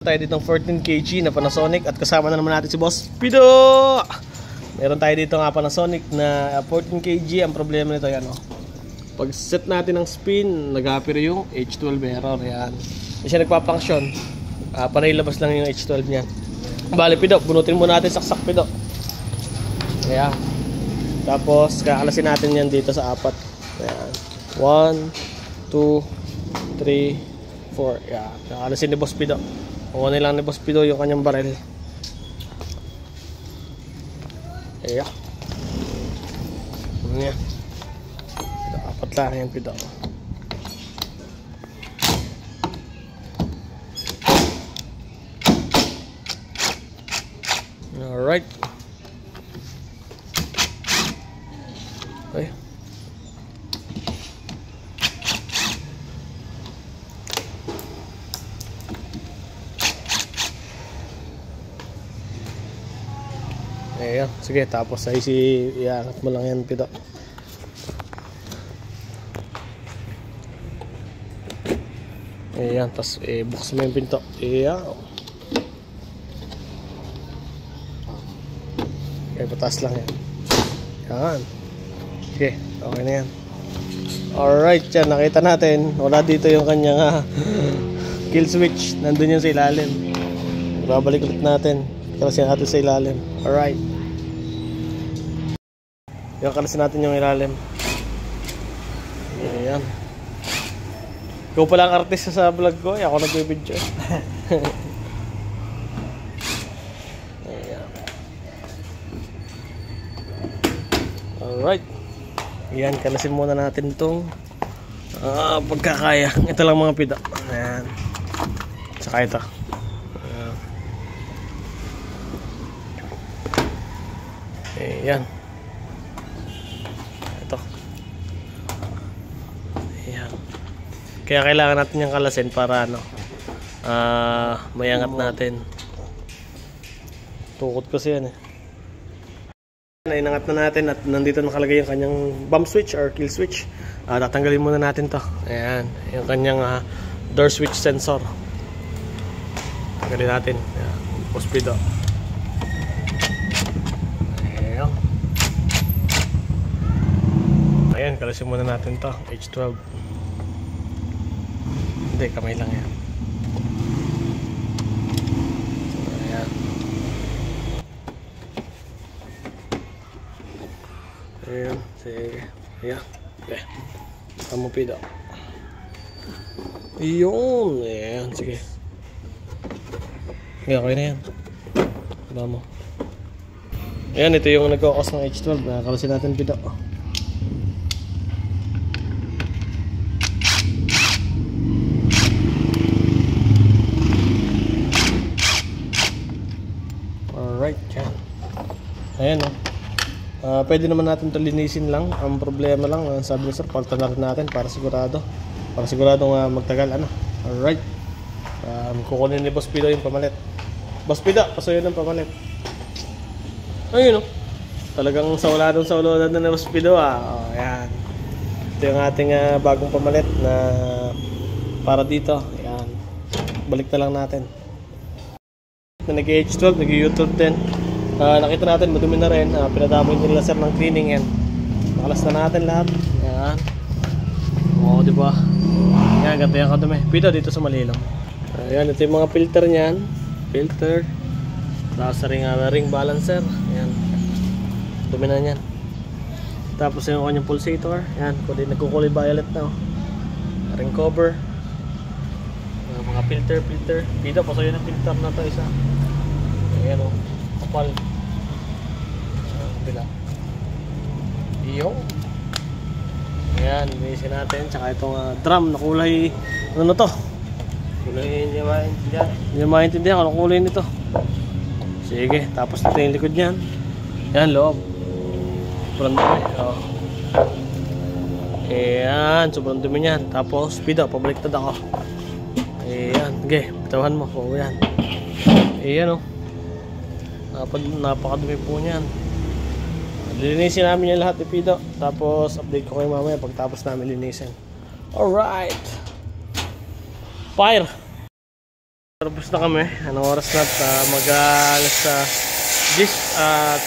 tayo ditong 14 kg na Panasonic at kasama na naman natin si Boss Pido. Meron tayo dito nga Panasonic na 14 kg. Ang problema nito yan, oh. Pag set natin ng spin, nag-appear yung H12 error. Yan. Hindi siya nagpa-function. Panay labas lang yung H12 niyan. Bale, Pido, bunutin mo natin saksak, Pido. Ayan. Tapos kakalasin natin yan dito sa apat. Ayan. 1, 2, 3, 4. Ayan. Kakalasin ni Boss Pido. Kukunin lang ni Boss Pido yung kanyang barel. Ayan. Ayan. Apat lang yan, Pido. Alright. Okay. Ayan, sige, tapos ay iangat mo lang yan, Pido. Ayan, tapos buksan mo yung pinto. Ayan. Okay, pataas lang yan. Ayan. Okay, okay na yan. Alright, yan, nakita natin. Wala dito yung kanyang kill switch. Nandun yan sa ilalim. Babalik ulit natin. Kalasin natin sa ilalim. Alright. Yung kalasin natin yung ilalim. Ayan. Ikaw pala ang artista sa vlog ko. Ako nag-video. Ayan. Alright. Ayan, kalasin muna natin itong pagkakaya. Ito lang mga Pido. Ayan. Saka ito. Ayan. Ito. Ayan. Kaya kailangan natin yung kalasin para mayangat natin. Tukot kasi yan eh. Nainangat na natin at nandito nakalagay yung kanyang bump switch or kill switch. Tatanggalin muna natin to. Ayan. Yung kanyang door switch sensor. Tanggalin natin. Ayan. Boss Pido. Ayan, kalasin muna natin to H12. Hindi, kamay lang yan. So, ayan. Ayan, sige. Ayan, okay. Tama, Pido. Yun, ayan, sige. Okay na yan. Tama mo. Ayan, ito yung nagkakos ng H12. Kalasin natin, Pido. Alright, yan. Ayan, oh. Pwede naman natin ito linisin lang. Ang problema lang, sabi ni sir, paltan na rin natin para sigurado. Para sigurado magtagal, Alright. Kukunin ni Boss Pido yung pamalit. Boss Pido, pasuyo ng pamalit. Ayun, oh. Talagang sauladong na Boss Pido, Oh, ayan. Ito yung ating bagong pamalit na para dito. Ayan. Balik na lang natin. Na nag-H12, nag-U12 din. Nakita natin, madumi na rin. Pinadamoy nila sir ng cleaning yan. Nakalas na natin lahat. Ayan. Oo, diba? Ayan, ganito yung kadumi. Pido dito sa malilong. Ayan, ito yung mga filter niyan. Filter. Tapos ring balancer. Ayan. Dumi na yan. Tapos yung kanyang pulsator. Ayan, nagkukulay violet na. Ring cover. Mga filter. Pido, pasoy ng filter na to isa. Ayan, oh. Kapal. Bila. Iyo. Ayan, linisin natin. Tsaka itong drum na kulay. Ano na to? Kulay hindi maintindihan. Hindi maintindihan kung kulay nito. Sige, tapos ito yung likod niyan. Ayan, loob. Sobrang dumi. Oh. Ayan, sobrang dumi niyan. Tapos, Pido, pabaliktad ako. Ayan, okay, bitawan mo. O, yan. Ayan, oh. Napakadumi po niyan. Lilinisin namin yung lahat ni Pido. Tapos update ko kayo mamaya pagtapos namin linisin. Alright. Fire. Tapos na kami. Anong oras na? Mag-alas 10 at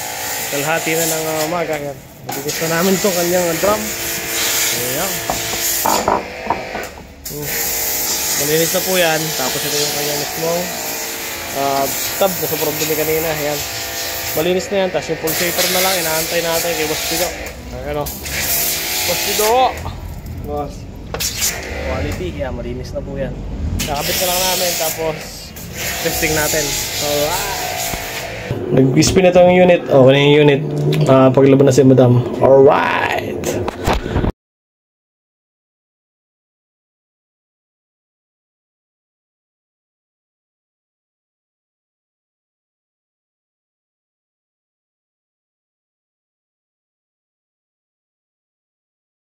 kalahati na ng umaga. Yan. Nabigis na namin itong kanyang drum. Ayan. Malinis na po yan. Tapos ito yung kanyang mismong tab na sobrang dumi kanina. Ayan. Malinis na yan. Tapos yung pulsator na lang. Inaantay natin kay Boss Pido. Ayan o. Boss Pido! Boss. Quality. Yan. Malinis na po yan. Nakabit na lang namin. Tapos testing natin. Alright. Nag-spin na itong unit. Okay na yung unit. Paglaban na si Madam. Alright.